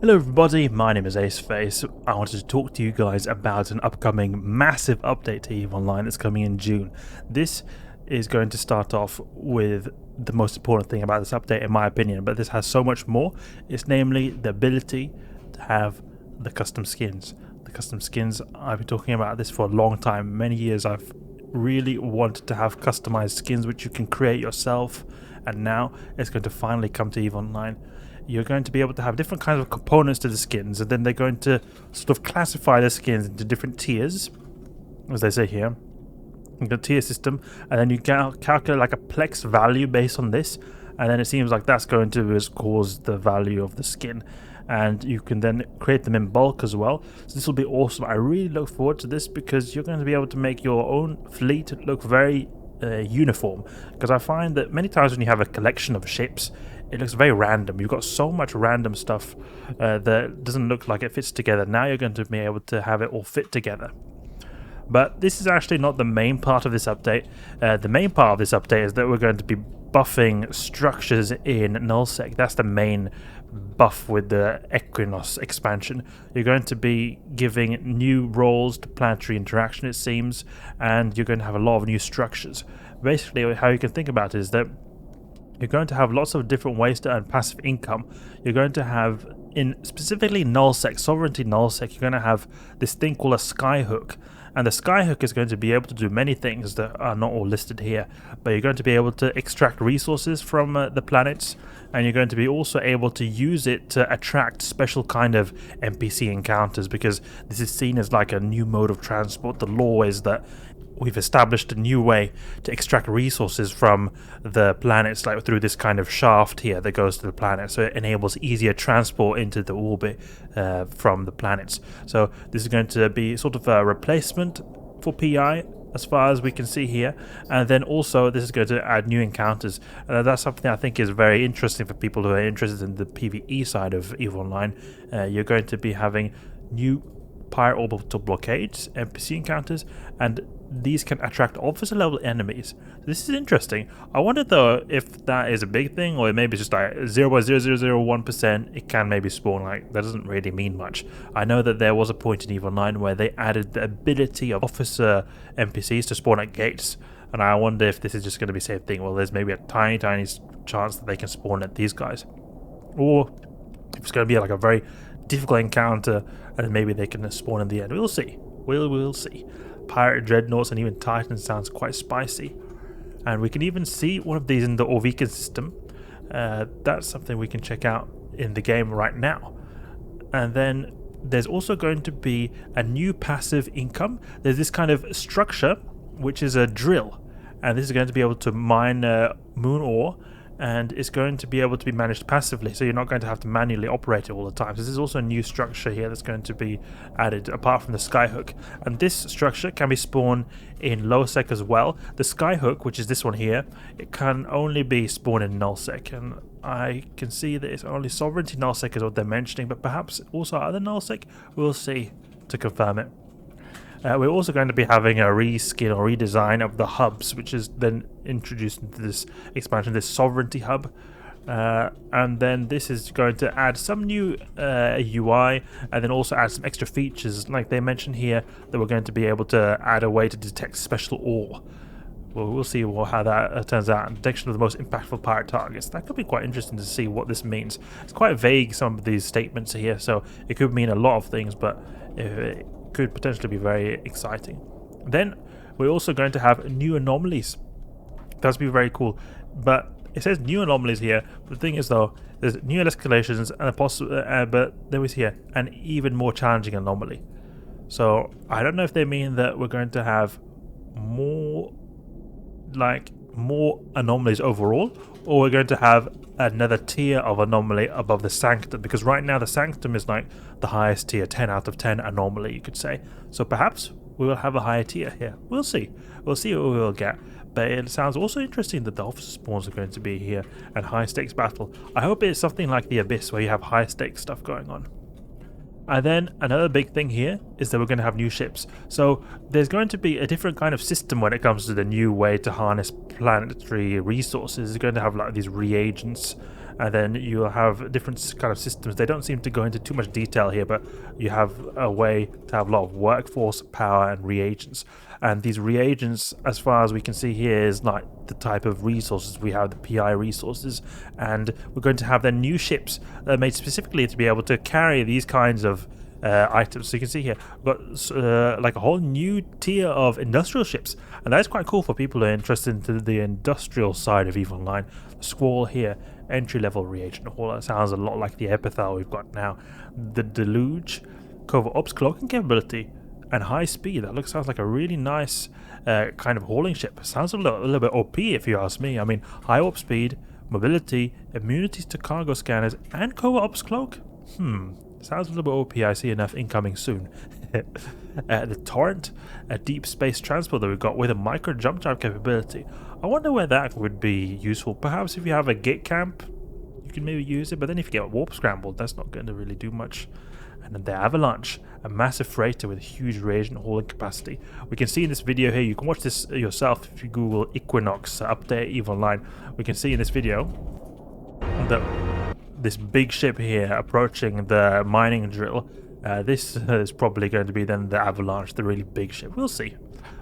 Hello everybody, my name is Aceface. I wanted to talk to you guys about an upcoming massive update to EVE Online that's coming in June. This is going to start off with the most important thing about this update in my opinion, but this has so much more. It's namely the ability to have the custom skins. The custom skins, I've been talking about this for a long time, many years. I've really wanted to have customized skins which you can create yourself, and now it's going to finally come to EVE Online. You're going to be able to have different kinds of components to the skins, and then they're going to sort of classify the skins into different tiers, as they say here. You've got a tier system, and then you calculate like a plex value based on this, and then it seems like that's going to cause the value of the skin. And you can then create them in bulk as well. So this will be awesome. I really look forward to this because you're going to be able to make your own fleet look very uniform. Because I find that many times when you have a collection of ships, it looks very random. You've got so much random stuff that doesn't look like it fits together. Now you're going to be able to have it all fit together. But this is actually not the main part of this update. The main part of this update is that we're going to be buffing structures in nullsec. That's the main buff with the Equinox expansion. You're going to be giving new roles to planetary interaction, it seems, and you're going to have a lot of new structures. Basically, how you can think about it is that you're going to have lots of different ways to earn passive income. You're going to have, in specifically nullsec, sovereignty nullsec, you're going to have this thing called a Skyhook. And the Skyhook is going to be able to do many things that are not all listed here. But you're going to be able to extract resources from the planets. And you're going to be also able to use it to attract special kind of NPC encounters. Because this is seen as like a new mode of transport. The law is that we've established a new way to extract resources from the planets, like through this kind of shaft here that goes to the planet. So it enables easier transport into the orbit from the planets. So this is going to be sort of a replacement for PI as far as we can see here, and then also this is going to add new encounters. That's something I think is very interesting for people who are interested in the PvE side of EVE Online. You're going to be having new pirate orbital blockades, NPC encounters, and these can attract officer level enemies. This is interesting. I wonder though if that is a big thing, or maybe it's just like 0.0001%. It can maybe spawn, like that doesn't really mean much. I know that there was a point in EVE Online where they added the ability of officer NPCs to spawn at gates, and I wonder if this is just going to be the same thing. Well, there's maybe a tiny chance that they can spawn at these guys, or if it's going to be like a very difficult encounter and maybe they can spawn in the end. We'll see. We'll see. Pirate dreadnoughts and even titans sounds quite spicy, and we can even see one of these in the Orvikan system. That's something we can check out in the game right now. And then there's also going to be a new passive income. There's this kind of structure which is a drill, and this is going to be able to mine moon ore, and it's going to be able to be managed passively, so you're not going to have to manually operate it all the time. So this is also a new structure here that's going to be added apart from the Skyhook, and this structure can be spawned in lowsec as well. The Skyhook, which is this one here, it can only be spawned in nullsec, and I can see that it's only sovereignty nullsec is what they're mentioning, but perhaps also other nullsec. We'll see to confirm it. We're also going to be having a reskin or redesign of the hubs, which is then introduced into this expansion, this sovereignty hub. And then this is going to add some new UI, and then also add some extra features. Like they mentioned here, that we're going to be able to add a way to detect special ore. Well, we'll see how that turns out. Detection of the most impactful pirate targets. That could be quite interesting to see what this means. It's quite vague, some of these statements here, so it could mean a lot of things, but it could potentially be very exciting. Then we're also going to have new anomalies. That's be very cool. But it says new anomalies here. The thing is though, there's new escalations and a possible, but there was here an even more challenging anomaly. So I don't know if they mean that we're going to have more anomalies overall, or we're going to have another tier of anomaly above the sanctum, because right now the sanctum is like the highest tier, 10 out of 10 anomaly, you could say. So perhaps we will have a higher tier here. We'll see what we will get. But it sounds also interesting that the officer spawns are going to be here, and high stakes battle. I hope it's something like the Abyss where you have high stakes stuff going on. And then another big thing here is that we're going to have new ships. So there's going to be a different kind of system when it comes to the new way to harness planetary resources. It's going to have like these reagents, and then you'll have different kind of systems. They don't seem to go into too much detail here, but you have a way to have a lot of workforce, power, and reagents. And these reagents, as far as we can see here, is like the type of resources. We have the PI resources, and we're going to have then new ships that are made specifically to be able to carry these kinds of items. So you can see here, we've got like a whole new tier of industrial ships, and that's quite cool for people who are interested in the industrial side of EVE Online. The Squall here, entry-level reagent hall. That sounds a lot like the Epithel we've got now. The Deluge, covert ops cloaking capability, and high speed. That sounds like a really nice kind of hauling ship. Sounds a little bit OP if you ask me. I mean, high warp speed, mobility, immunities to cargo scanners, and covert ops cloak. Sounds a little bit OP. I see enough incoming soon. The Torrent, a deep space transport that we've got with a micro jump drive capability. I wonder where that would be useful. Perhaps if you have a gate camp, you can maybe use it. But then if you get warp scrambled, that's not going to really do much. And then the Avalanche, a massive freighter with huge reagent hauling capacity. We can see in this video here, you can watch this yourself if you Google Equinox update EVE Online. We can see in this video that this big ship here approaching the mining drill. This is probably going to be then the Avalanche, the really big ship. We'll see.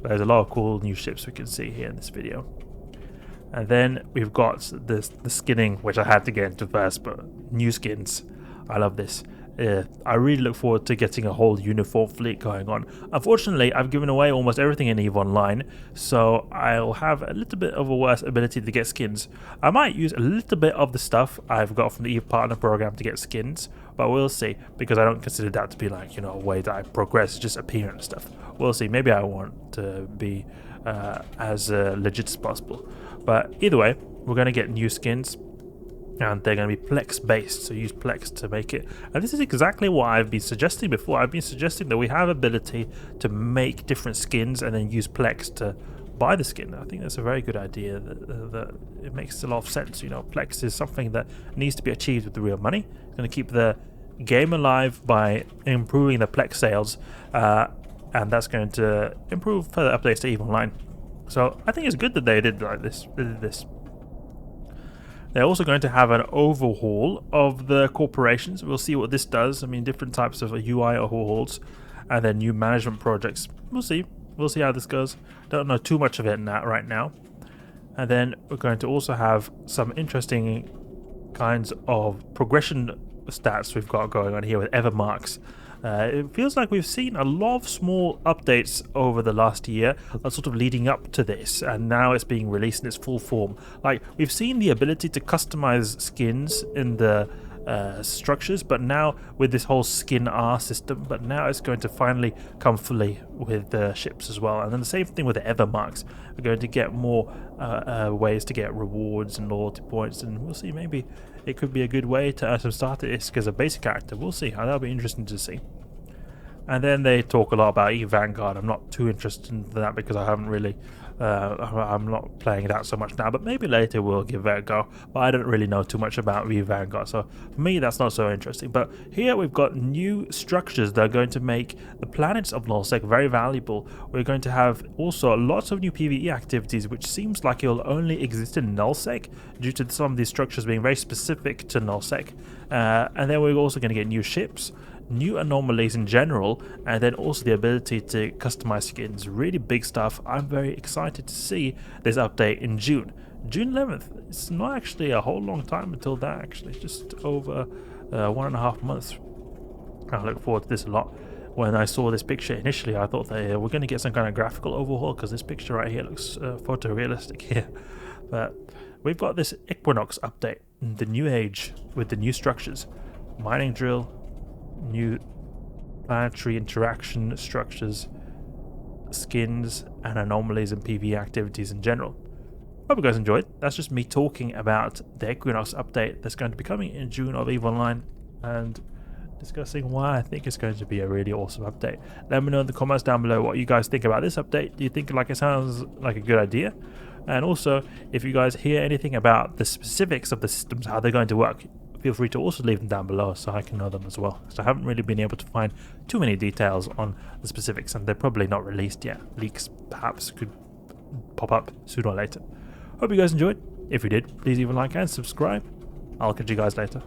But there's a lot of cool new ships we can see here in this video. And then we've got the skinning, which I had to get into first, but new skins. I love this. I really look forward to getting a whole uniform fleet going on. Unfortunately, I've given away almost everything in EVE Online, so I'll have a little bit of a worse ability to get skins. I might use a little bit of the stuff I've got from the EVE Partner Program to get skins, but we'll see, because I don't consider that to be like, you know, a way that I progress, just appearance stuff. We'll see. Maybe I want to be as legit as possible. But either way, we're going to get new skins. And they're going to be Plex based, so use Plex to make it. And this is exactly what I've been suggesting before. I've been suggesting that we have ability to make different skins and then use Plex to buy the skin. I think that's a very good idea. That it makes a lot of sense. You know, Plex is something that needs to be achieved with the real money. It's going to keep the game alive by improving the Plex sales, and that's going to improve further updates to EVE Online. So I think it's good that they did like this. They did this. They're also going to have an overhaul of the corporations. We'll see what this does. I mean, different types of UI overhauls, and then new management projects. We'll see. We'll see how this goes. Don't know too much of it in that right now. And then we're going to also have some interesting kinds of progression stats we've got going on here with Evermarks. It feels like we've seen a lot of small updates over the last year, sort of leading up to this, and now it's being released in its full form. Like, we've seen the ability to customize skins in the structures, but now with this whole skin R system, but now it's going to finally come fully with the ships as well. And then the same thing with the Evermarks. We're going to get more ways to get rewards and loyalty points, and we'll see, maybe it could be a good way to earn some starter ISK as a basic character. We'll see. That'll be interesting to see. And then they talk a lot about EVE Vanguard. I'm not too interested in that because I haven't really I'm not playing that so much now, but maybe later we'll give it a go. But I don't really know too much about EVE Vanguard, so for me that's not so interesting. But here we've got new structures that are going to make the planets of nullsec very valuable. We're going to have also lots of new PvE activities, which seems like it will only exist in nullsec due to some of these structures being very specific to nullsec. And then we're also going to get new ships, new anomalies in general, and then also the ability to customize skins. Really big stuff. I'm very excited to see this update in June 11th. It's not actually a whole long time until that, actually. It's just over 1.5 months. I look forward to this a lot. When I saw this picture initially, I thought that we're going to get some kind of graphical overhaul, because this picture right here looks photorealistic here. But we've got this Equinox update, the new age with the new structures, mining drill, new planetary interaction structures, skins, and anomalies and PvE activities in general. Hope you guys enjoyed. That's just me talking about the Equinox update that's going to be coming in June of EVE Online, and discussing why I think it's going to be a really awesome update. Let me know in the comments down below what you guys think about this update. Do you think it sounds like a good idea? And also, if you guys hear anything about the specifics of the systems, how they're going to work, feel free to also leave them down below so I can know them as well. So I haven't really been able to find too many details on the specifics, and they're probably not released yet. Leaks perhaps could pop up sooner or later. Hope you guys enjoyed. If you did, please leave a like and subscribe. I'll catch you guys later.